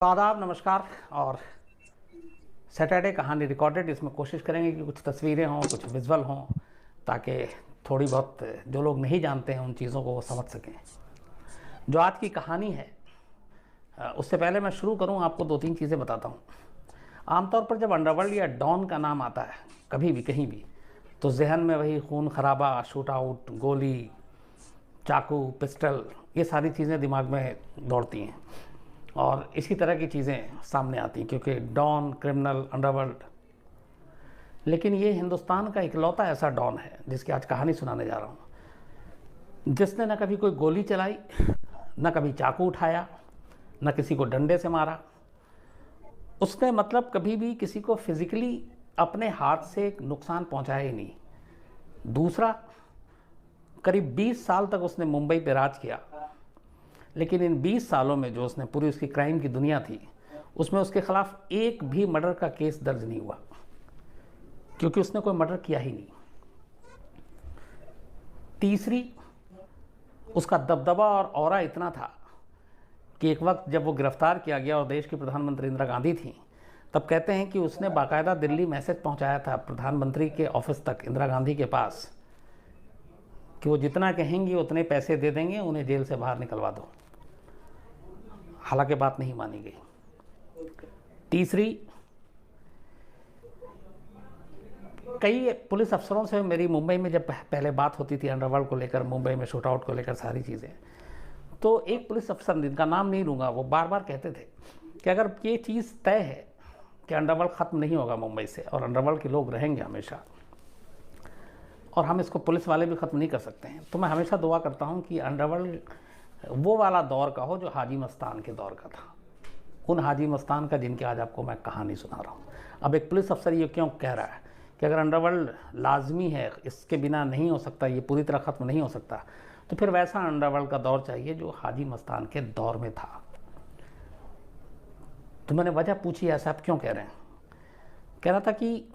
आदाब, नमस्कार। और सैटरडे कहानी रिकॉर्डेड, इसमें कोशिश करेंगे कि कुछ तस्वीरें हों, कुछ विजुअल हों, ताकि थोड़ी बहुत जो लोग नहीं जानते हैं उन चीज़ों को वो समझ सकें। जो आज की कहानी है, उससे पहले मैं शुरू करूं, आपको दो तीन चीज़ें बताता हूं। आमतौर पर जब अंडरवर्ल्ड या डॉन का नाम आता है कभी भी कहीं भी, तो जहन में वही खून खराबा, शूट आउट, गोली, चाकू, पिस्टल, ये सारी चीज़ें दिमाग में दौड़ती हैं और इसी तरह की चीज़ें सामने आती हैं, क्योंकि डॉन, क्रिमिनल, अंडरवर्ल्ड। लेकिन ये हिंदुस्तान का इकलौता ऐसा डॉन है जिसकी आज कहानी सुनाने जा रहा हूँ, जिसने न कभी कोई गोली चलाई, न कभी चाकू उठाया, न किसी को डंडे से मारा। उसने मतलब कभी भी किसी को फिजिकली अपने हाथ से नुकसान पहुंचाया ही नहीं। दूसरा, करीब 20 साल तक उसने मुंबई पे राज किया, लेकिन इन 20 सालों में जो उसने पूरी उसकी क्राइम की दुनिया थी, उसमें उसके खिलाफ एक भी मर्डर का केस दर्ज नहीं हुआ, क्योंकि उसने कोई मर्डर किया ही नहीं। तीसरी, उसका दबदबा और ऑरा इतना था कि एक वक्त जब वो गिरफ्तार किया गया और देश की प्रधानमंत्री इंदिरा गांधी थी, तब कहते हैं कि उसने बाकायदा दिल्ली मैसेज पहुंचाया था प्रधानमंत्री के ऑफिस तक, इंदिरा गांधी के पास, कि वो जितना कहेंगी उतने पैसे दे देंगे, उन्हें जेल से बाहर निकलवा दो। हालांकि बात नहीं मानी गई। तीसरी, कई पुलिस अफसरों से मेरी मुंबई में जब पहले बात होती थी अंडरवर्ल्ड को लेकर, मुंबई में शूट आउट को लेकर सारी चीज़ें, तो एक पुलिस अफसर, जिनका नाम नहीं लूँगा, वो बार बार कहते थे कि अगर ये चीज़ तय है कि अंडरवर्ल्ड ख़त्म नहीं होगा मुंबई से और अंडरवर्ल्ड के लोग रहेंगे हमेशा, और हम इसको पुलिस वाले भी ख़त्म नहीं कर सकते हैं, तो मैं हमेशा दुआ करता हूँ कि अंडरवर्ल्ड वो वाला दौर का हो जो हाजी मस्तान के दौर का था, उन हाजी मस्तान का जिनकी आज आपको मैं कहानी सुना रहा हूँ। अब एक पुलिस अफसर ये क्यों कह रहा है कि अगर अंडरवर्ल्ड लाजमी है, इसके बिना नहीं हो सकता, ये पूरी तरह ख़त्म नहीं हो सकता, तो फिर वैसा अंडरवर्ल्ड का दौर चाहिए जो हाजी मस्तान के दौर में था। तो मैंने वजह पूछी, ऐसा आप क्यों कह रहे हैं? कह रहा था कि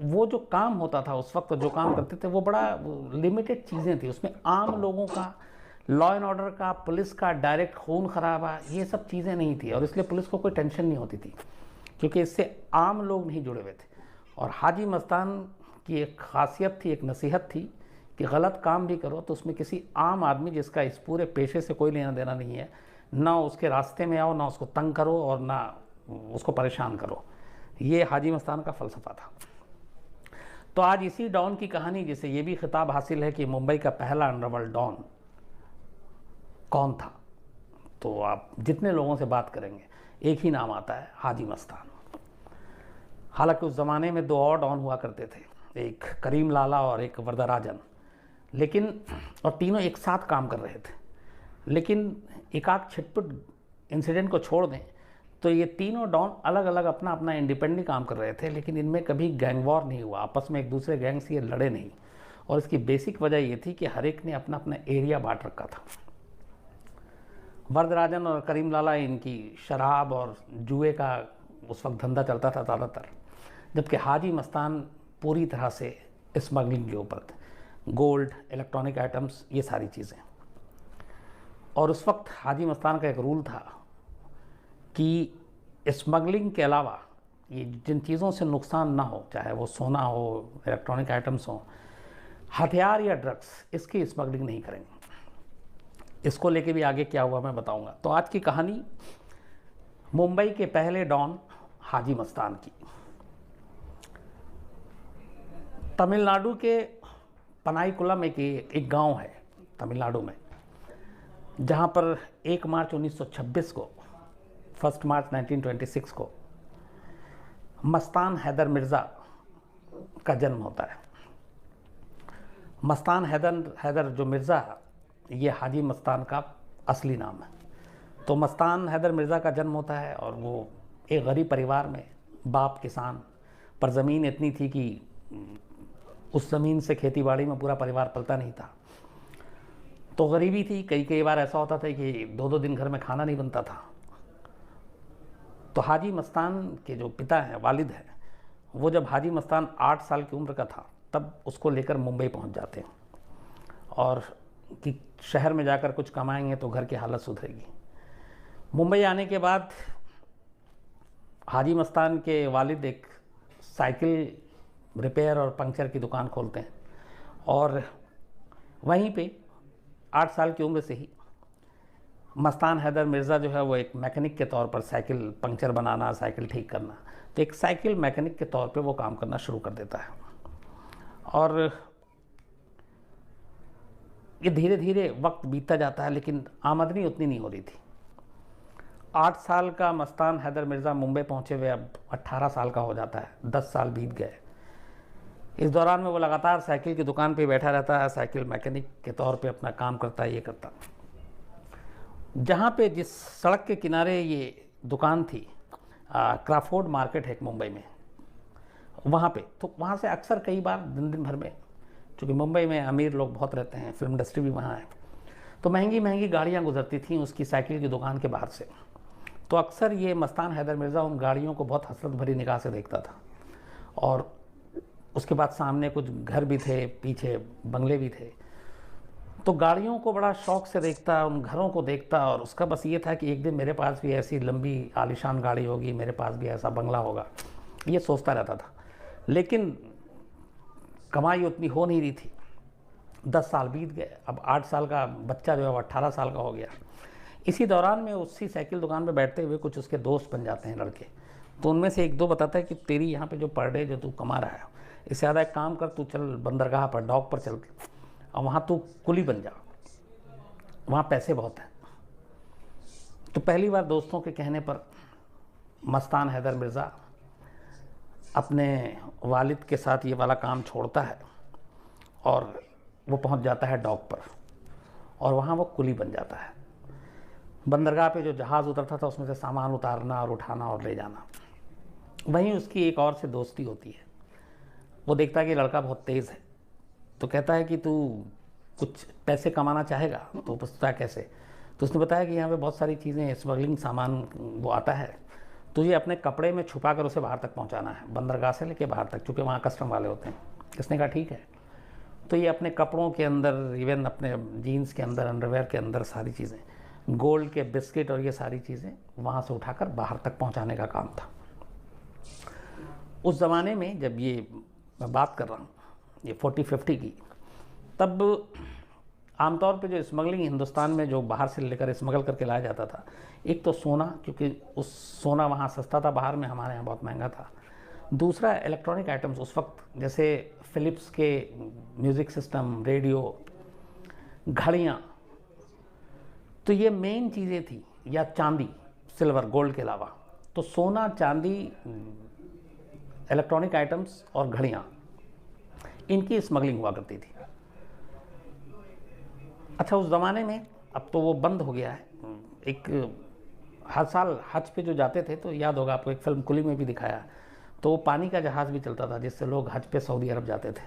वो जो काम होता था उस वक्त, जो काम करते थे, वो बड़ा लिमिटेड चीज़ें थी, उसमें आम लोगों का, लॉ एंड ऑर्डर का, पुलिस का डायरेक्ट खून खराबा, ये सब चीज़ें नहीं थी, और इसलिए पुलिस को कोई टेंशन नहीं होती थी, क्योंकि इससे आम लोग नहीं जुड़े हुए थे। और हाजी मस्तान की एक खासियत थी, एक नसीहत थी कि गलत काम भी करो तो उसमें किसी आम आदमी जिसका इस पूरे पेशे से कोई लेना देना नहीं है, ना उसके रास्ते में आओ, ना उसको तंग करो और ना उसको परेशान करो। ये हाजी मस्तान का फ़लसफ़ा था। तो आज इसी डॉन की कहानी, जिसे ये भी खिताब हासिल है कि मुंबई का पहला अंडरवर्ल्ड डॉन कौन था, तो आप जितने लोगों से बात करेंगे एक ही नाम आता है, हाजी मस्तान। हालांकि उस ज़माने में दो और डॉन हुआ करते थे, एक करीम लाला और एक वरदराजन, लेकिन और तीनों एक साथ काम कर रहे थे। लेकिन एकाक छिटपुट इंसिडेंट को छोड़ दें तो ये तीनों डॉन अलग अलग अपना अपना इंडिपेंडेंट काम कर रहे थे, लेकिन इनमें कभी गैंग वॉर नहीं हुआ, आपस में एक दूसरे गैंग से ये लड़े नहीं। और इसकी बेसिक वजह ये थी कि हर एक ने अपना अपना एरिया बांट रखा था। वरदराजन और करीम लाला, इनकी शराब और जुए का उस वक्त धंधा चलता था ज़्यादातर, जबकि हाजी मस्तान पूरी तरह से स्मगलिंग के ऊपर थे, गोल्ड, इलेक्ट्रॉनिक आइटम्स, ये सारी चीज़ें। और उस वक्त हाजी मस्तान का एक रूल था कि स्मगलिंग के अलावा ये जिन चीज़ों से नुकसान ना हो, चाहे वो सोना हो, इलेक्ट्रॉनिक आइटम्स हो, हथियार या ड्रग्स, इसकी स्मगलिंग नहीं करेंगे। इसको लेके भी आगे क्या हुआ मैं बताऊंगा। तो आज की कहानी मुंबई के पहले डॉन हाजी मस्तान की। तमिलनाडु के पनाईकुलम एक गांव है तमिलनाडु में, जहां पर 1 मार्च 1926 को, 1 मार्च 1926 को मस्तान हैदर मिर्ज़ा का जन्म होता है। मस्तान हैदर जो मिर्ज़ा, ये हाजी मस्तान का असली नाम है। तो मस्तान हैदर मिर्ज़ा का जन्म होता है और वो एक गरीब परिवार में, बाप किसान, पर ज़मीन इतनी थी कि उस ज़मीन से खेतीबाड़ी में पूरा परिवार पलता नहीं था। तो गरीबी थी, कई बार ऐसा होता था कि 2-2 दिन घर में खाना नहीं बनता था। तो हाजी मस्तान के जो पिता हैं, वालिद हैं, वो जब हाजी मस्तान 8 साल की उम्र का था, तब उसको लेकर मुंबई पहुंच जाते हैं, और कि शहर में जाकर कुछ कमाएंगे तो घर की हालत सुधरेगी। मुंबई आने के बाद हाजी मस्तान के वालिद एक साइकिल रिपेयर और पंक्चर की दुकान खोलते हैं और वहीं पे 8 साल की उम्र से ही मस्तान हैदर मिर्ज़ा जो है वो एक मैकेनिक के तौर पर साइकिल पंक्चर बनाना, साइकिल ठीक करना, तो एक साइकिल मैकेनिक के तौर पे वो काम करना शुरू कर देता है। और ये धीरे धीरे वक्त बीतता जाता है, लेकिन आमदनी उतनी नहीं हो रही थी। 8 साल का मस्तान हैदर मिर्ज़ा मुंबई पहुंचे हुए अब 18 साल का हो जाता है, 10 साल बीत गए। इस दौरान में वो लगातार साइकिल की दुकान पे बैठा रहता है, साइकिल मैकेनिक के तौर पे अपना काम करता है, ये करता। जहाँ पे जिस सड़क के किनारे ये दुकान थी, क्राफोर्ड मार्केट है एक मुंबई में, वहाँ पे, तो वहाँ से अक्सर कई बार दिन भर में, चूँकि मुंबई में अमीर लोग बहुत रहते हैं, फिल्म इंडस्ट्री भी वहाँ है, तो महंगी महंगी गाड़ियाँ गुजरती थीं उसकी साइकिल की दुकान के बाहर से। तो अक्सर ये मस्तान हैदर मिर्ज़ा उन गाड़ियों को बहुत हसरत भरी निगाह से देखता था। और उसके बाद सामने कुछ घर भी थे, पीछे बंगले भी थे, तो गाड़ियों को बड़ा शौक़ से देखता, उन घरों को देखता, और उसका बस ये था कि एक दिन मेरे पास भी ऐसी लंबी आलीशान गाड़ी होगी, मेरे पास भी ऐसा बंगला होगा, ये सोचता रहता था। लेकिन कमाई उतनी हो नहीं रही थी। 10 साल बीत गए, अब 8 साल का बच्चा जो है वो 18 साल का हो गया। इसी दौरान में उसी साइकिल दुकान पे बैठते हुए कुछ उसके दोस्त बन जाते हैं लड़के। तो उनमें से एक दो बताता है कि तेरी यहाँ पे जो पर डे जो तू कमा रहा है, इससे ज़्यादा एक काम कर, तू चल बंदरगाह पर, डॉक पर चल, और वहाँ तू कुली बन जा, वहाँ पैसे बहुत हैं। तो पहली बार दोस्तों के कहने पर मस्तान हैदर मिर्ज़ा अपने वालिद के साथ ये वाला काम छोड़ता है और वो पहुँच जाता है डॉक पर, और वहाँ वो कुली बन जाता है। बंदरगाह पे जो जहाज़ उतरता था उसमें से सामान उतारना और उठाना और ले जाना। वहीं उसकी एक और से दोस्ती होती है। वो देखता है कि लड़का बहुत तेज़ है, तो कहता है कि तू कुछ पैसे कमाना चाहेगा? तो पूछता है कैसे? तो उसने बताया कि यहाँ पे बहुत सारी चीज़ें, स्मगलिंग सामान वो आता है, तुझे अपने कपड़े में छुपा कर उसे बाहर तक पहुँचाना है, बंदरगाह से लेके बाहर तक, चूँकि वहाँ कस्टम वाले होते हैं। इसने कहा ठीक है। तो ये अपने कपड़ों के अंदर, इवन अपने जीन्स के अंदर, अंडरवेयर के अंदर सारी चीज़ें, गोल्ड के बिस्किट और ये सारी चीज़ें वहाँ से उठाकर बाहर तक पहुँचाने का काम था। उस ज़माने में जब ये मैं बात कर रहा हूँ ये 40-50 की, तब आमतौर पे जो स्मगलिंग हिंदुस्तान में जो बाहर से लेकर स्मगल करके लाया जाता था, एक तो सोना, क्योंकि उस सोना वहाँ सस्ता था, बाहर में हमारे यहाँ बहुत महंगा था। दूसरा इलेक्ट्रॉनिक आइटम्स उस वक्त, जैसे फ़िलिप्स के म्यूज़िक सिस्टम, रेडियो, घड़ियाँ, तो ये मेन चीज़ें थी, या चांदी, सिल्वर, गोल्ड के अलावा। तो सोना, चांदी, इलेक्ट्रॉनिक आइटम्स और घड़ियाँ, इनकी स्मगलिंग हुआ करती थी। अच्छा, उस ज़माने में, अब तो वो बंद हो गया है, एक हर साल हज पे जो जाते थे, तो याद होगा आपको, एक फिल्म कुली में भी दिखाया, तो वो पानी का जहाज़ भी चलता था जिससे लोग हज पे सऊदी अरब जाते थे।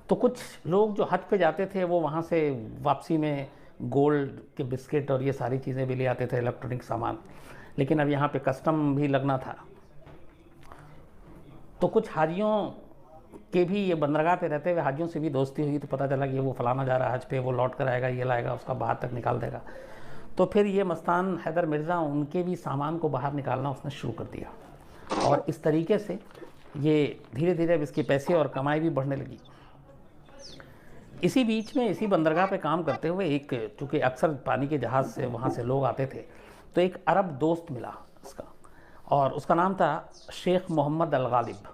तो कुछ लोग जो हज पे जाते थे वो वहाँ से वापसी में गोल्ड के बिस्किट और ये सारी चीज़ें भी ले आते थे, इलेक्ट्रॉनिक सामान। लेकिन अब यहाँ पे कस्टम भी लगना था, तो कुछ हाजियों के भी, ये बंदरगाह पे रहते हुए हाजियों से भी दोस्ती हुई, तो पता चला कि वो फलाना जा रहा है हज पे, वो लौट कर आएगा, ये लाएगा, उसका बाहर तक निकाल देगा। तो फिर ये मस्तान हैदर मिर्ज़ा उनके भी सामान को बाहर निकालना उसने शुरू कर दिया, और इस तरीके से ये धीरे धीरे अब इसके पैसे और कमाई भी बढ़ने लगी। इसी बीच में, इसी बंदरगाह पे काम करते हुए, एक, चूँकि अक्सर पानी के जहाज़ से वहाँ से लोग आते थे, तो एक अरब दोस्त मिला इसका, और उसका नाम था शेख मोहम्मद अल गालिब।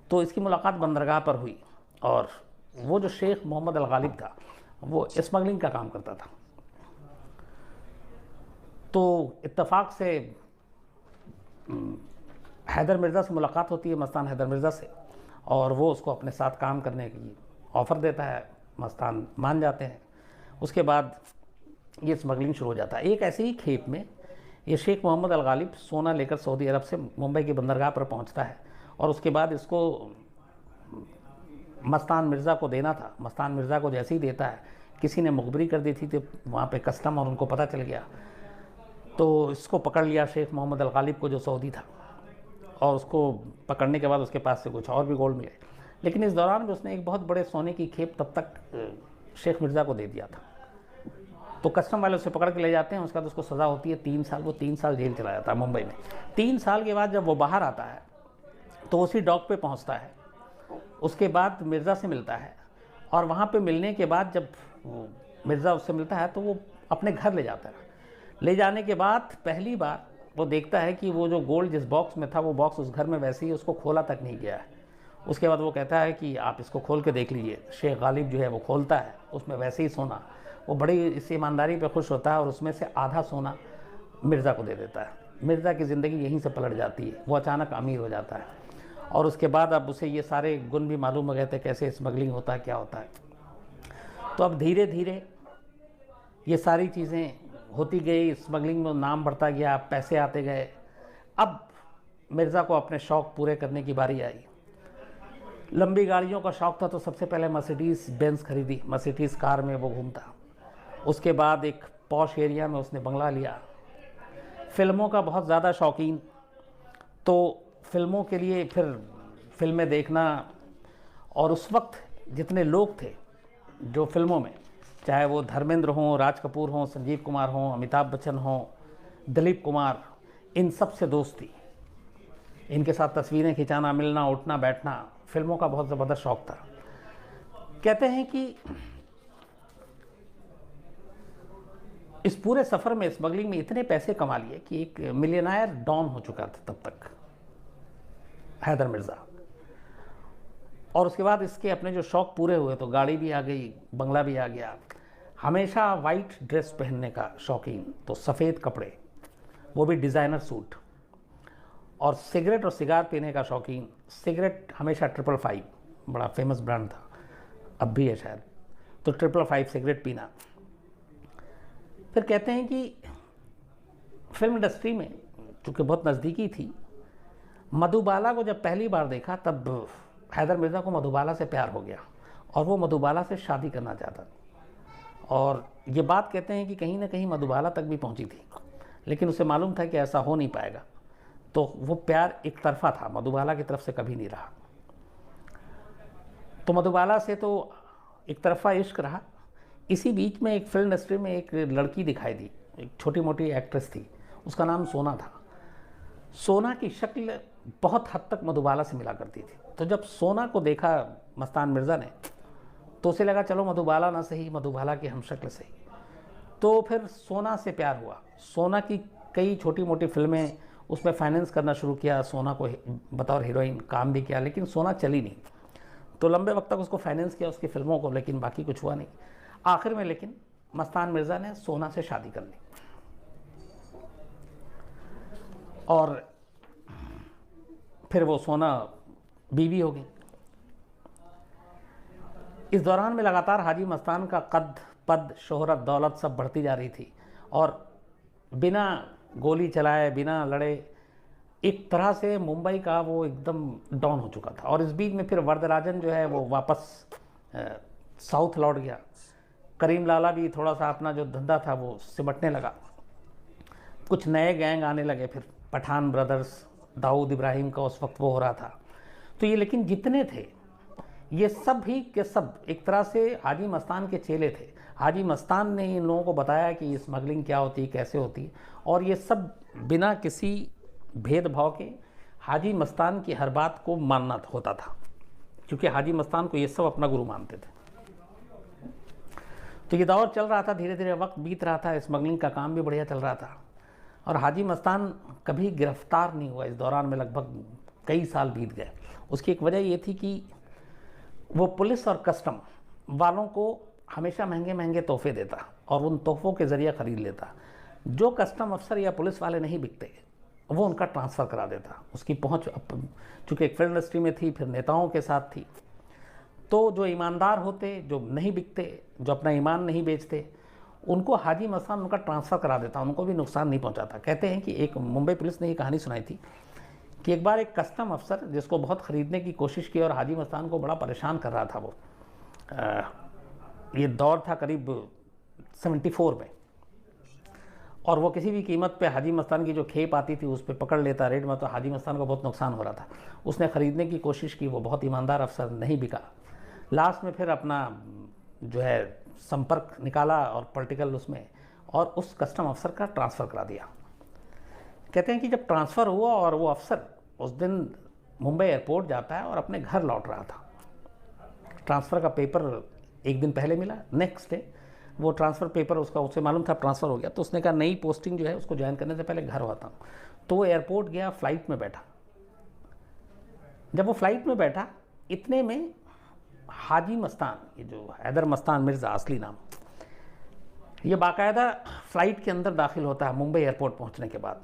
तो इसकी मुलाकात बंदरगाह पर हुई, और वो जो शेख मोहम्मद अल गालिब था वो स्मगलिंग का काम करता था। तो इत्तेफाक से हैदर मिर्ज़ा से मुलाकात होती है, मस्तान हैदर मिर्ज़ा से, और वो उसको अपने साथ काम करने की ऑफ़र देता है। मस्तान मान जाते हैं। उसके बाद ये स्मगलिंग शुरू हो जाता है। एक ऐसे ही खेप में ये शेख मोहम्मद अल गालिब सोना लेकर सऊदी अरब से मुंबई की बंदरगाह पर पहुंचता है, और उसके बाद इसको मस्तान मिर्ज़ा को देना था। मस्तान मिर्ज़ा को जैसे ही देता है, किसी ने मुखबरी कर दी थी तो वहाँ पे कस्टम, और उनको पता चल गया, तो इसको पकड़ लिया शेख मोहम्मद अल गालिब को, जो सऊदी था, और उसको पकड़ने के बाद उसके पास से कुछ और भी गोल्ड मिले। लेकिन इस दौरान भी उसने एक बहुत बड़े सोने की खेप तब तक शेख मिर्ज़ा को दे दिया था। तो कस्टम वाले उसे पकड़ के ले जाते हैं, उसके बाद उसको सज़ा होती है 3 साल। वो 3 साल जेल चला जाता है मुंबई में। 3 साल के बाद जब वो बाहर आता है तो उसी डॉक पे पहुंचता है। उसके बाद मिर्ज़ा से मिलता है, और वहाँ पे मिलने के बाद जब मिर्ज़ा उससे मिलता है तो वो अपने घर ले जाता है। ले जाने के बाद पहली बार वो देखता है कि वो जो गोल्ड जिस बॉक्स में था वो बॉक्स उस घर में वैसे ही उसको खोला तक नहीं गया है। उसके बाद वो कहता है कि आप इसको खोल के देख लीजिए। शेख गालिब जो है वो खोलता है, उसमें वैसे ही सोना। वो बड़ी इस ईमानदारी पे खुश होता है और उसमें से आधा सोना मिर्ज़ा को दे देता है। मिर्ज़ा की ज़िंदगी यहीं से पलट जाती है, वो अचानक अमीर हो जाता है। और उसके बाद अब उसे ये सारे गुण भी मालूम हो गए थे, कैसे स्मगलिंग होता है, क्या होता है। तो अब धीरे धीरे ये सारी चीज़ें होती गई, स्मगलिंग में नाम बढ़ता गया, पैसे आते गए। अब मिर्ज़ा को अपने शौक़ पूरे करने की बारी आई। लंबी गाड़ियों का शौक़ था तो सबसे पहले मर्सिडीज़ बेंज खरीदी, मर्सिडीज़ कार में वो घूमता। उसके बाद एक पॉश एरिया में उसने बंगला लिया। फिल्मों का बहुत ज़्यादा शौकीन, तो फिल्मों के लिए फिर फिल्में देखना। और उस वक्त जितने लोग थे जो फिल्मों में, चाहे वो धर्मेंद्र हों, राज कपूर हों, संजीव कुमार हों, अमिताभ बच्चन हों, दिलीप कुमार, इन सब से दोस्ती, इनके साथ तस्वीरें खिंचाना, मिलना, उठना बैठना, फिल्मों का बहुत ज़बरदस्त शौक़ था। कहते हैं कि इस पूरे सफ़र में, स्मगलिंग में इतने पैसे कमा लिए कि एक मिलियनायर डॉन हो चुका था तब तक हैदर मिर्ज़ा। और उसके बाद इसके अपने जो शौक़ पूरे हुए तो गाड़ी भी आ गई, बंगला भी आ गया। हमेशा वाइट ड्रेस पहनने का शौकीन, तो सफ़ेद कपड़े, वो भी डिज़ाइनर सूट। और सिगरेट और सिगार पीने का शौकीन, सिगरेट हमेशा 555, बड़ा फेमस ब्रांड था, अब भी है शायद, तो 555 सिगरेट पीना। फिर कहते हैं कि फिल्म इंडस्ट्री में चूँकि बहुत नज़दीकी थी, मधुबाला को जब पहली बार देखा तब हैदर मिर्ज़ा को मधुबाला से प्यार हो गया और वो मधुबाला से शादी करना चाहता। और ये बात कहते हैं कि कहीं ना कहीं मधुबाला तक भी पहुंची थी, लेकिन उसे मालूम था कि ऐसा हो नहीं पाएगा। तो वो प्यार एक तरफा था, मधुबाला की तरफ से कभी नहीं रहा। तो मधुबाला से तो एक तरफा इश्क रहा। इसी बीच में एक फिल्म इंडस्ट्री में एक लड़की दिखाई दी, एक छोटी मोटी एक्ट्रेस थी, उसका नाम सोना था। सोना की शक्ल बहुत हद तक मधुबाला से मिला करती थी। तो जब सोना को देखा मस्तान मिर्ज़ा ने तो उसे लगा चलो मधुबाला ना सही, मधुबाला की हम शक्ल सही। तो फिर सोना से प्यार हुआ। सोना की कई छोटी मोटी फिल्में उसमें फाइनेंस करना शुरू किया, सोना को बतौर हीरोइन काम भी किया, लेकिन सोना चली नहीं। तो लंबे वक्त तक उसको फाइनेंस किया उसकी फिल्मों को, लेकिन बाकी कुछ हुआ नहीं। आखिर में लेकिन मस्तान मिर्ज़ा ने सोना से शादी कर ली और फिर वो सोना बीवी हो गई। इस दौरान में लगातार हाजी मस्तान का कद, पद, शोहरत, दौलत सब बढ़ती जा रही थी और बिना गोली चलाए, बिना लड़े, एक तरह से मुंबई का वो एकदम डाउन हो चुका था। और इस बीच में फिर वरदराजन जो है वो वापस साउथ लौट गया। करीम लाला भी थोड़ा सा अपना जो धंधा था वो सिमटने लगा। कुछ नए गैंग आने लगे, फिर पठान ब्रदर्स, दाऊद इब्राहिम का उस वक्त वो हो रहा था। तो ये लेकिन जितने थे ये सब ही के सब एक तरह से हाजी मस्तान के चेले थे। हाजी मस्तान ने इन लोगों को बताया कि स्मगलिंग क्या होती है, कैसे होती है, और ये सब बिना किसी भेदभाव के हाजी मस्तान की हर बात को मानना होता था, क्योंकि हाजी मस्तान को ये सब अपना गुरु मानते थे। तो ये दौर चल रहा था, धीरे धीरे वक्त बीत रहा था, स्मगलिंग का काम भी बढ़िया चल रहा था और हाजी मस्तान कभी गिरफ्तार नहीं हुआ। इस दौरान में लगभग कई साल बीत गए। उसकी एक वजह ये थी कि वो पुलिस और कस्टम वालों को हमेशा महंगे महंगे तोहफे देता और उन तोहफों के ज़रिए ख़रीद लेता। जो कस्टम अफसर या पुलिस वाले नहीं बिकते वो उनका ट्रांसफ़र करा देता। उसकी पहुंच चूँकि एक फिल्म इंडस्ट्री में थी, फिर नेताओं के साथ थी, तो जो ईमानदार होते, जो नहीं बिकते, जो अपना ईमान नहीं बेचते, उनको हाजी मस्तान उनका ट्रांसफ़र करा देता, उनको भी नुकसान नहीं पहुंचाता। कहते हैं कि एक मुंबई पुलिस ने ये कहानी सुनाई थी कि एक बार एक कस्टम अफसर जिसको बहुत ख़रीदने की कोशिश की और हाजी मस्तान को बड़ा परेशान कर रहा था, वो ये दौर था करीब 74 में, और वो किसी भी कीमत पे हाजी मस्तान की जो खेप आती थी उस पर पकड़ लेता रेड में। तो हाजी मस्तान को बहुत नुकसान हो रहा था। उसने ख़रीदने की कोशिश की, वो बहुत ईमानदार अफसर, नहीं बिका। लास्ट में फिर अपना जो है संपर्क निकाला और पॉलिटिकल उसमें और उस कस्टम अफसर का ट्रांसफ़र करा दिया। कहते हैं कि जब ट्रांसफ़र हुआ और वो अफसर उस दिन मुंबई एयरपोर्ट जाता है और अपने घर लौट रहा था, ट्रांसफ़र का पेपर एक दिन पहले मिला, नेक्स्ट डे वो ट्रांसफ़र पेपर उसका, उसे मालूम था ट्रांसफ़र हो गया, तो उसने कहा नई पोस्टिंग जो है उसको ज्वाइन करने से पहले घर आता हूँ। तो वो एयरपोर्ट गया, फ़्लाइट में बैठा। जब वो फ़्लाइट में बैठा, इतने में हाजी मस्तान, ये जो हैदर मस्तान मिर्ज़ा असली नाम, ये बाकायदा फ़्लाइट के अंदर दाखिल होता है मुंबई एयरपोर्ट पहुंचने के बाद,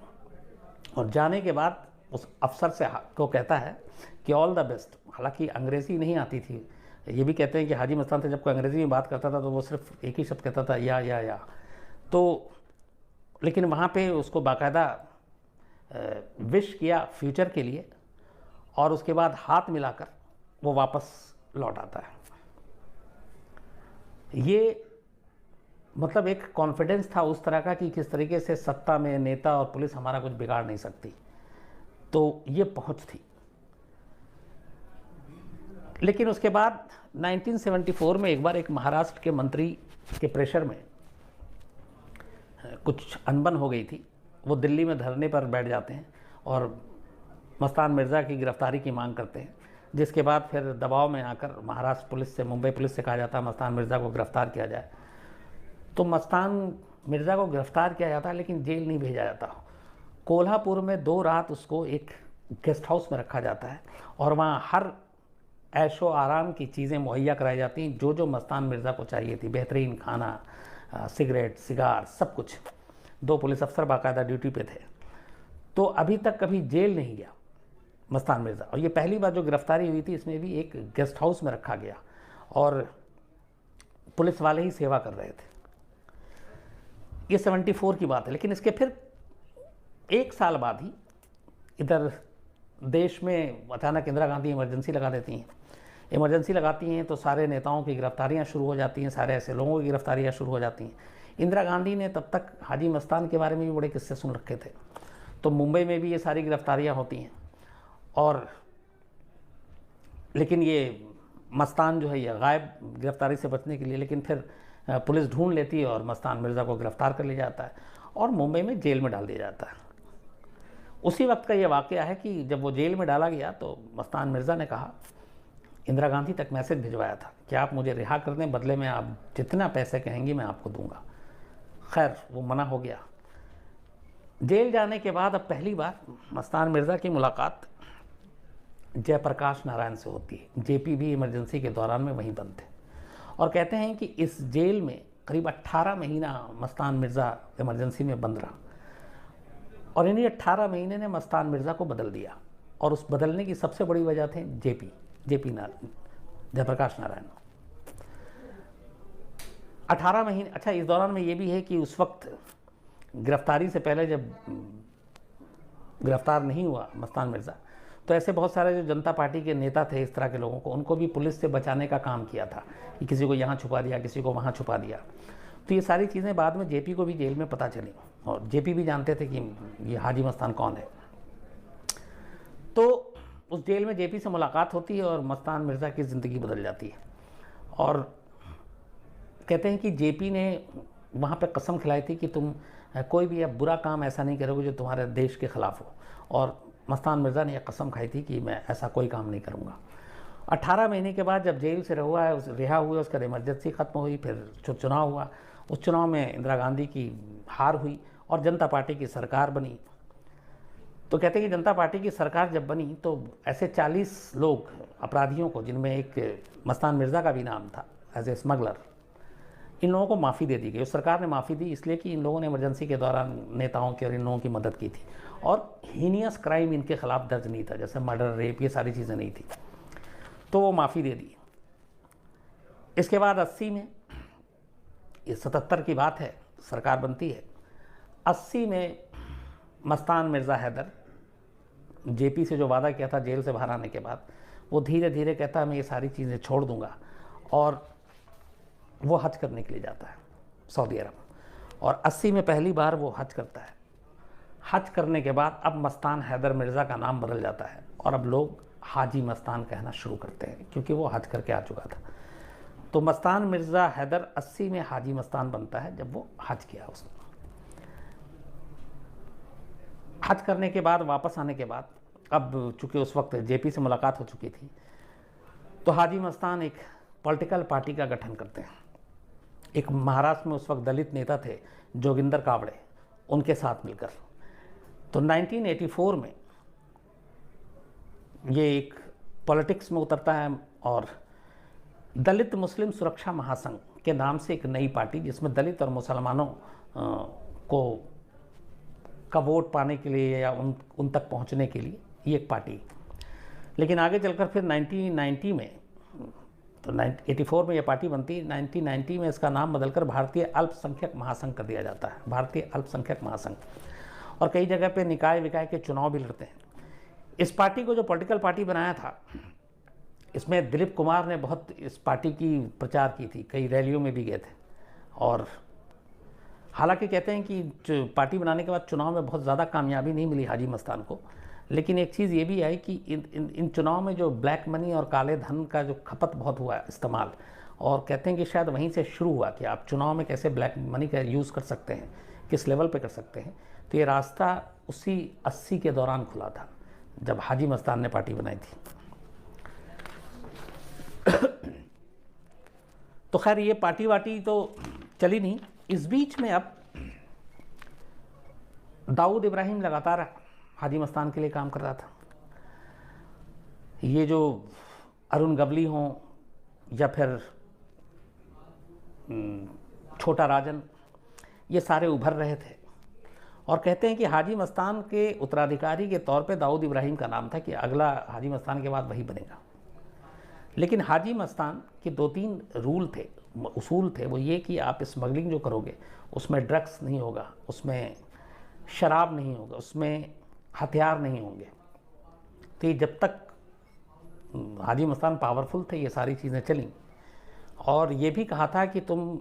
और जाने के बाद उस अफसर से को कहता है कि ऑल द बेस्ट। हालांकि अंग्रेज़ी नहीं आती थी, ये भी कहते हैं कि हाजी मस्तान से जब कोई अंग्रेज़ी में बात करता था तो वो सिर्फ एक ही शब्द कहता था, या। तो लेकिन वहाँ पे उसको बाकायदा विश किया फ्यूचर के लिए, और उसके बाद हाथ मिलाकर वो वापस लौट आता है। ये मतलब एक कॉन्फिडेंस था उस तरह का कि किस तरीके से सत्ता में नेता और पुलिस हमारा कुछ बिगाड़ नहीं सकती, तो ये पहुंच थी। लेकिन उसके बाद 1974 में एक बार एक महाराष्ट्र के मंत्री के प्रेशर में कुछ अनबन हो गई थी। वो दिल्ली में धरने पर बैठ जाते हैं और मस्तान मिर्ज़ा की गिरफ्तारी की मांग करते हैं, जिसके बाद फिर दबाव में आकर महाराष्ट्र पुलिस से, मुंबई पुलिस से कहा जाता है मस्तान मिर्ज़ा को गिरफ्तार किया जाए। तो मस्तान मिर्ज़ा को गिरफ्तार किया जाता, लेकिन जेल नहीं भेजा जाता। कोल्हापुर में 2 रात उसको एक गेस्ट हाउस में रखा जाता है और वहाँ हर ऐशो आराम की चीज़ें मुहैया कराई जाती हैं जो जो मस्तान मिर्ज़ा को चाहिए थी। बेहतरीन खाना, सिगरेट, सिगार, सब कुछ। 2 पुलिस अफसर बाकायदा ड्यूटी पे थे। तो अभी तक कभी जेल नहीं गया मस्तान मिर्ज़ा, और ये पहली बार जो गिरफ्तारी हुई थी इसमें भी एक गेस्ट हाउस में रखा गया और पुलिस वाले ही सेवा कर रहे थे। ये 74 की बात है। लेकिन इसके फिर 1 साल बाद ही इधर देश में अचानक इंदिरा गांधी इमरजेंसी लगा देती हैं। इमरजेंसी लगाती हैं तो सारे नेताओं की गिरफ्तारियां शुरू हो जाती हैं, सारे ऐसे लोगों की गिरफ्तारियां शुरू हो जाती हैं। इंदिरा गांधी ने तब तक हाजी मस्तान के बारे में भी बड़े किस्से सुन रखे थे, तो मुंबई में भी ये सारी गिरफ्तारियां होती हैं। और लेकिन ये मस्तान जो है ये गायब, गिरफ्तारी से बचने के लिए, लेकिन फिर पुलिस ढूंढ लेती है और मस्तान मिर्ज़ा को गिरफ्तार कर लिया जाता है और मुंबई में जेल में डाल दिया जाता है। उसी वक्त का ये वाक़या है कि जब वो जेल में डाला गया तो मस्तान मिर्ज़ा ने कहा, इंदिरा गांधी तक मैसेज भिजवाया था कि आप मुझे रिहा कर दें, बदले में आप जितना पैसे कहेंगी मैं आपको दूंगा। खैर वो मना हो गया। जेल जाने के बाद अब पहली बार मस्तान मिर्ज़ा की मुलाकात जयप्रकाश नारायण से होती है। जेपी भी इमरजेंसी के दौरान में वहीं बंद थे और कहते हैं कि इस जेल में करीब 18 महीना मस्तान मिर्ज़ा इमरजेंसी में बंद रहा और इन्हीं 18 महीने ने मस्तान मिर्ज़ा को बदल दिया। और उस बदलने की सबसे बड़ी वजह थे जेपी नारायण, जयप्रकाश नारायण। 18 महीने। अच्छा, इस दौरान में ये भी है कि उस वक्त गिरफ्तारी से पहले जब गिरफ्तार नहीं हुआ मस्तान मिर्ज़ा, तो ऐसे बहुत सारे जो जनता पार्टी के नेता थे इस तरह के लोगों को, उनको भी पुलिस से बचाने का काम किया था कि किसी को यहाँ छुपा दिया, किसी को वहाँ छुपा दिया। तो ये सारी चीज़ें बाद में जेपी को भी जेल में पता चली और जेपी भी जानते थे कि ये हाजी मस्तान कौन है। तो उस जेल में जेपी से मुलाकात होती है और मस्तान मिर्ज़ा की ज़िंदगी बदल जाती है। और कहते हैं कि जेपी ने वहाँ पे कसम खिलाई थी कि तुम कोई भी अब बुरा काम ऐसा नहीं करोगे जो तुम्हारे देश के ख़िलाफ़ हो, और मस्तान मिर्ज़ा ने यह कसम खाई थी कि मैं ऐसा कोई काम नहीं करूँगा। 18 महीने के बाद जब जेल से रिहा हुए, उसका इमरजेंसी ख़त्म हुई, फिर चुनाव हुआ। उस चुनाव में इंदिरा गांधी की हार हुई और जनता पार्टी की सरकार बनी। तो कहते हैं कि जनता पार्टी की सरकार जब बनी तो ऐसे 40 लोग, अपराधियों को, जिनमें एक मस्तान मिर्ज़ा का भी नाम था एज ए स्मगलर, इन लोगों को माफ़ी दे दी गई। उस सरकार ने माफ़ी दी इसलिए कि इन लोगों ने इमरजेंसी के दौरान नेताओं की और इन लोगों की मदद की थी और हीनियस क्राइम इनके खिलाफ दर्ज नहीं था, जैसे मर्डर, रेप, ये सारी चीज़ें नहीं थी, तो वो माफ़ी दे दी। इसके बाद 80 में, ये 77 की बात है, सरकार बनती है। 80 में मस्तान मिर्ज़ा हैदर जेपी से जो वादा किया था जेल से बाहर आने के बाद, वो धीरे धीरे कहता मैं ये सारी चीज़ें छोड़ दूंगा, और वो हज करने के लिए जाता है सऊदी अरब। और 80 में पहली बार वो हज करता है। हज करने के बाद अब मस्तान हैदर मिर्ज़ा का नाम बदल जाता है और अब लोग हाजी मस्तान कहना शुरू करते हैं क्योंकि वो हज करके आ चुका था। तो मस्तान मिर्ज़ा हैदर 80 में हाजी मस्तान बनता है जब वो हज किया उसने। हज करने के बाद वापस आने के बाद, अब चूंकि उस वक्त जेपी से मुलाकात हो चुकी थी, तो हाजी मस्तान एक पॉलिटिकल पार्टी का गठन करते हैं। एक महाराष्ट्र में उस वक्त दलित नेता थे जोगिंदर कावड़े, उनके साथ मिलकर। तो 1984 में ये एक पॉलिटिक्स में उतरता है और दलित मुस्लिम सुरक्षा महासंघ के नाम से एक नई पार्टी, जिसमें दलित और मुसलमानों को का वोट पाने के लिए या उन तक पहुंचने के लिए ये एक पार्टी। लेकिन आगे चलकर फिर 1990 में, तो 84 में ये पार्टी बनती है, 1990 में इसका नाम बदलकर भारतीय अल्पसंख्यक महासंघ कर दिया जाता है, भारतीय अल्पसंख्यक महासंघ। और कई जगह पे निकाय विकाय के चुनाव भी लड़ते हैं। इस पार्टी को जो पॉलिटिकल पार्टी बनाया था, इसमें दिलीप कुमार ने बहुत इस पार्टी की प्रचार की थी, कई रैलियों में भी गए थे। और हालांकि कहते हैं कि पार्टी बनाने के बाद चुनाव में बहुत ज़्यादा कामयाबी नहीं मिली हाजी मस्तान को, लेकिन एक चीज़ ये भी आई कि इन चुनाव में जो ब्लैक मनी और काले धन का जो खपत बहुत हुआ इस्तेमाल, और कहते हैं कि शायद वहीं से शुरू हुआ कि आप चुनाव में कैसे ब्लैक मनी का यूज़ कर सकते हैं, किस लेवल पे कर सकते हैं। तो ये रास्ता उसी 80 के दौरान खुला था जब हाजी मस्तान ने पार्टी बनाई थी। तो खैर ये पार्टी वाटी तो चली नहीं। इस बीच में अब दाऊद इब्राहिम लगातार हाजी मस्तान के लिए काम कर रहा था। ये जो अरुण गवली हों या फिर छोटा राजन, ये सारे उभर रहे थे और कहते हैं कि हाजी मस्तान के उत्तराधिकारी के तौर पे दाऊद इब्राहिम का नाम था कि अगला हाजी मस्तान के बाद वही बनेगा। लेकिन हाजी मस्तान के 2-3 उसूल थे। वो ये कि आप स्मगलिंग जो करोगे उसमें ड्रग्स नहीं होगा, उसमें शराब नहीं होगा, उसमें हथियार नहीं होंगे। तो ये जब तक हाजी मस्तान पावरफुल थे ये सारी चीज़ें चलीं। और ये भी कहा था कि तुम,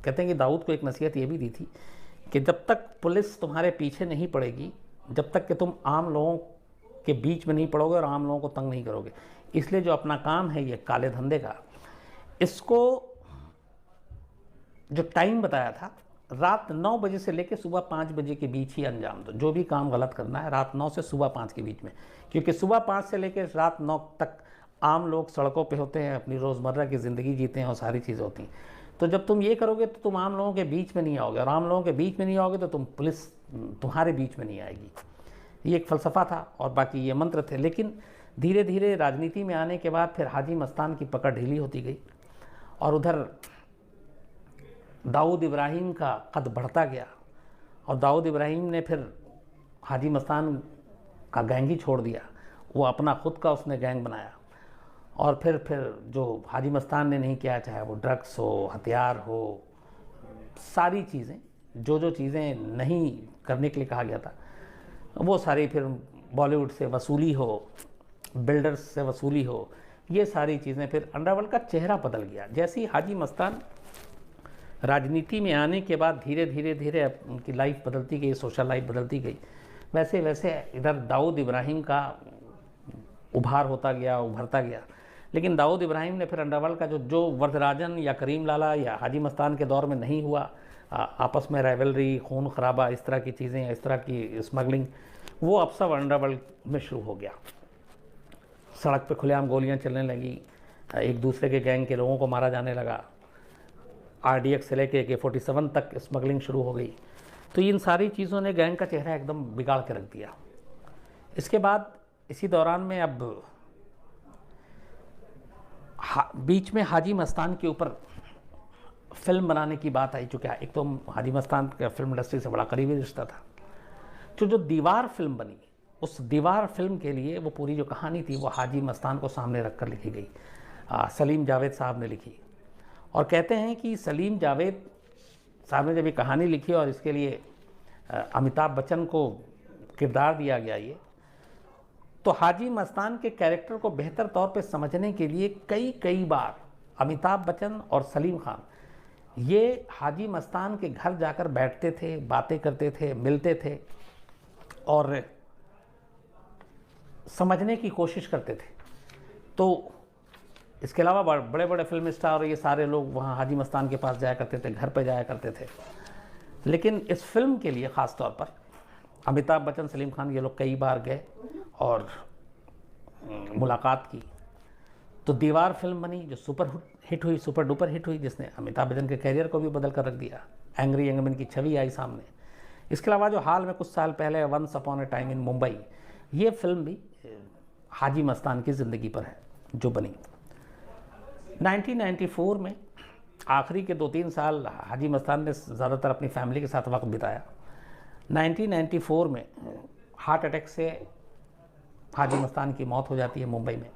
कहते हैं कि दाऊद को एक नसीहत ये भी दी थी कि जब तक पुलिस तुम्हारे पीछे नहीं पड़ेगी, जब तक कि तुम आम लोगों के बीच में नहीं पड़ोगे और आम लोगों को तंग नहीं करोगे। इसलिए जो अपना काम है ये काले धंधे का, इसको जो टाइम बताया था, रात 9 बजे से लेकर सुबह 5 बजे के बीच ही अंजाम दो। जो भी काम गलत करना है रात 9 से सुबह 5 के बीच में, क्योंकि सुबह 5 से लेकर रात 9 तक आम लोग सड़कों पे होते हैं, अपनी रोज़मर्रा की ज़िंदगी जीते हैं और सारी चीज़ें होती हैं। तो जब तुम ये करोगे तो तुम आम लोगों के बीच में नहीं आओगे, और आम लोगों के बीच में नहीं आओगे तो तुम पुलिस तुम्हारे बीच में नहीं आएगी। ये एक फ़लसफ़ा था और बाकी ये मंत्र थे। लेकिन धीरे धीरे राजनीति में आने के बाद फिर हाजी मस्तान की पकड़ ढीली होती गई और उधर दाऊद इब्राहिम का कद बढ़ता गया। और दाऊद इब्राहिम ने फिर हाजी मस्तान का गैंग ही छोड़ दिया, वो अपना खुद का उसने गैंग बनाया। और फिर जो हाजी मस्तान ने नहीं किया, चाहे वो ड्रग्स हो, हथियार हो, सारी चीज़ें, जो चीज़ें नहीं करने के लिए कहा गया था वो सारी, फिर बॉलीवुड से वसूली हो, बिल्डर्स से वसूली हो, ये सारी चीज़ें, फिर अंडरवर्ल्ड का चेहरा बदल गया। जैसे ही हाजी मस्तान राजनीति में आने के बाद धीरे धीरे उनकी लाइफ बदलती गई, सोशल लाइफ बदलती गई, वैसे वैसे इधर दाऊद इब्राहिम का उभार होता गया, उभरता गया। लेकिन दाऊद इब्राहिम ने फिर अंडरवर्ल्ड का जो वरदराजन या करीम लाला या हाजी मस्तान के दौर में नहीं हुआ, आपस में राइवलरी, खून खराबा, इस तरह की चीज़ें, इस तरह की स्मगलिंग, वो अब सब अंडरवर्ल्ड में शुरू हो गया। सड़क पे खुलेआम गोलियां चलने लगी, एक दूसरे के गैंग के लोगों को मारा जाने लगा, RDX से लेके AK-47 तक स्मगलिंग शुरू हो गई। तो इन सारी चीज़ों ने गैंग का चेहरा एकदम बिगाड़ के रख दिया। इसके बाद इसी दौरान में अब बीच में हाजी मस्तान के ऊपर फिल्म बनाने की बात आई, चूँकि एक तो हाजी मस्तान का फिल्म इंडस्ट्री से बड़ा करीबी रिश्ता था। तो जो दीवार फिल्म बनी, उस दीवार फिल्म के लिए वो पूरी जो कहानी थी वो हाजी मस्तान को सामने रखकर लिखी गई। सलीम जावेद साहब ने लिखी। और कहते हैं कि सलीम जावेद साहब ने जब ये कहानी लिखी और इसके लिए अमिताभ बच्चन को किरदार दिया गया, ये तो हाजी मस्तान के कैरेक्टर को बेहतर तौर पे समझने के लिए कई बार अमिताभ बच्चन और सलीम खान ये हाजी मस्तान के घर जाकर बैठते थे, बातें करते थे, मिलते थे और समझने की कोशिश करते थे। तो इसके अलावा बड़े बड़े फिल्म स्टार और ये सारे लोग वहाँ हाजी मस्तान के पास जाया करते थे, घर पे जाया करते थे। लेकिन इस फिल्म के लिए ख़ास तौर पर अमिताभ बच्चन, सलीम खान ये लोग कई बार गए और मुलाकात की। तो दीवार फिल्म बनी जो सुपर हिट हुई, सुपर डुपर हिट हुई, जिसने अमिताभ बच्चन के कैरियर को भी बदल कर रख दिया। एंग्री यंगमैन की छवि आई सामने। इसके अलावा जो हाल में कुछ साल पहले once upon a time in Mumbai, ये फिल्म भी हाजी मस्तान की ज़िंदगी पर है जो बनी। 1994 में आखिरी के 2-3 साल हाजी मस्तान ने ज़्यादातर अपनी फैमिली के साथ वक्त बिताया। 1994 में हार्ट अटैक से हाजी मस्तान की मौत हो जाती है मुंबई में।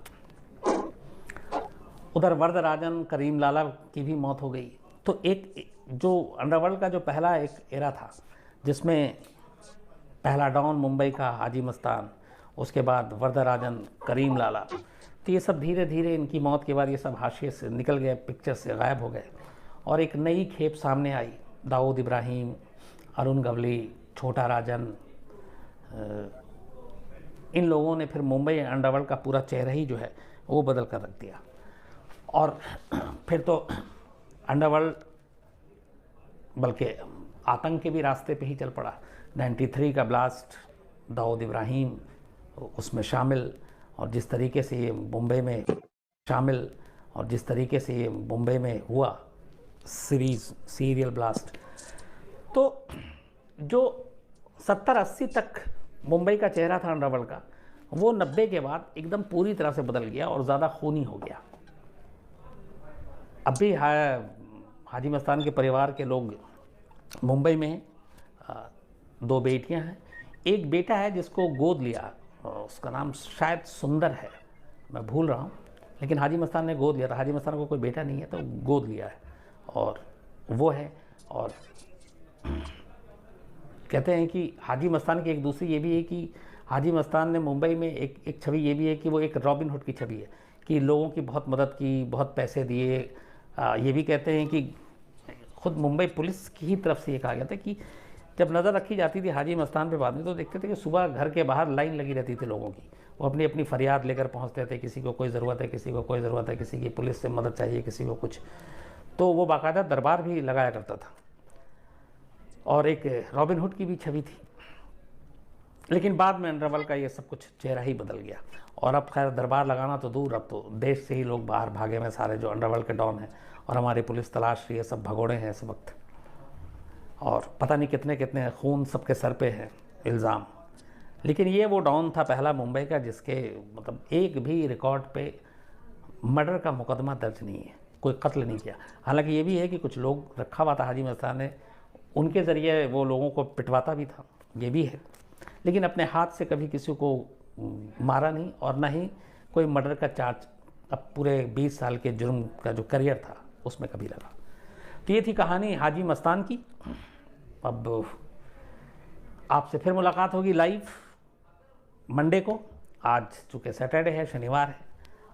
उधर वरदराजन, करीम लाला की भी मौत हो गई। तो एक जो अंडरवर्ल्ड का जो पहला एक एरा था जिसमें पहला डॉन मुंबई का हाजी मस्तान, उसके बाद वरदराजन, करीम लाला, तो ये सब धीरे धीरे इनकी मौत के बाद ये सब हाशिए से निकल गए, पिक्चर से गायब हो गए और एक नई खेप सामने आई। दाऊद इब्राहिम, अरुण गवली, छोटा राजन, इन लोगों ने फिर मुंबई अंडरवर्ल्ड का पूरा चेहरा ही जो है वो बदल कर रख दिया। और फिर तो अंडरवर्ल्ड बल्कि आतंक के भी रास्ते पे ही चल पड़ा। 93 का ब्लास्ट, दाऊद इब्राहिम उसमें शामिल, और जिस तरीके से ये मुंबई में शामिल और जिस तरीके से ये मुंबई में हुआ सीरियल ब्लास्ट, तो जो 70-80 तक मुंबई का चेहरा था अंडरवर्ल्ड का, वो 90 के बाद एकदम पूरी तरह से बदल गया और ज़्यादा खूनी हो गया। अभी हाजी मस्तान के परिवार के लोग मुंबई में 2 बेटियां हैं, एक बेटा है जिसको गोद लिया, उसका नाम शायद सुंदर है, मैं भूल रहा हूँ, लेकिन हाजी मस्तान ने गोद लिया था। हाजी मस्तान को कोई बेटा नहीं है तो गोद लिया है और वो है। और कहते हैं कि हाजी मस्तान की एक दूसरी ये भी है कि हाजी मस्तान ने मुंबई में एक छवि ये भी है कि वो एक रॉबिन हुड की छवि है कि लोगों की बहुत मदद की, बहुत पैसे दिए। ये भी कहते हैं कि खुद मुंबई पुलिस की ही तरफ से ये कहा गया था कि जब नज़र रखी जाती थी हाजी मस्तान पे बाद में, तो देखते थे कि सुबह घर के बाहर लाइन लगी रहती थी लोगों की। वो अपनी अपनी फरियाद लेकर पहुंचते थे, किसी को कोई ज़रूरत है, किसी को कोई ज़रूरत है, किसी की पुलिस से मदद चाहिए, किसी को कुछ। तो वो बाकायदा दरबार भी लगाया करता था और एक रॉबिन हुड की भी छवि थी। लेकिन बाद में अंडरवर्ल्ड का ये सब कुछ चेहरा ही बदल गया और अब खैर दरबार लगाना तो दूर, अब तो देश से ही लोग बाहर भागे में सारे जो अंडरवर्ल्ड के डॉन हैं, और हमारी पुलिस तलाश रही है, सब भगोड़े हैं इस वक्त, और पता नहीं कितने कितने खून सबके सर पे है इल्ज़ाम। लेकिन ये वो डॉन था पहला मुंबई का जिसके मतलब एक भी रिकॉर्ड पे मर्डर का मुकदमा दर्ज नहीं है, कोई कत्ल नहीं किया। हालांकि ये भी है कि कुछ लोग रखा हुआ था हाजी मस्तान ने, उनके ज़रिए वो लोगों को पिटवाता भी था, ये भी है। लेकिन अपने हाथ से कभी किसी को मारा नहीं और ना ही कोई मर्डर का चार्ज अब पूरे 20 साल के जुर्म का जो करियर था उसमें कभी लगा। तो ये थी कहानी हाजी मस्तान की। अब आपसे फिर मुलाकात होगी लाइव मंडे को। आज चूँकि सैटरडे है, शनिवार है,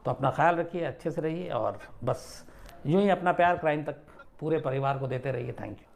तो अपना ख्याल रखिए, अच्छे से रहिए और बस यूँ ही अपना प्यार क्राइम तक पूरे परिवार को देते रहिए। Thank you.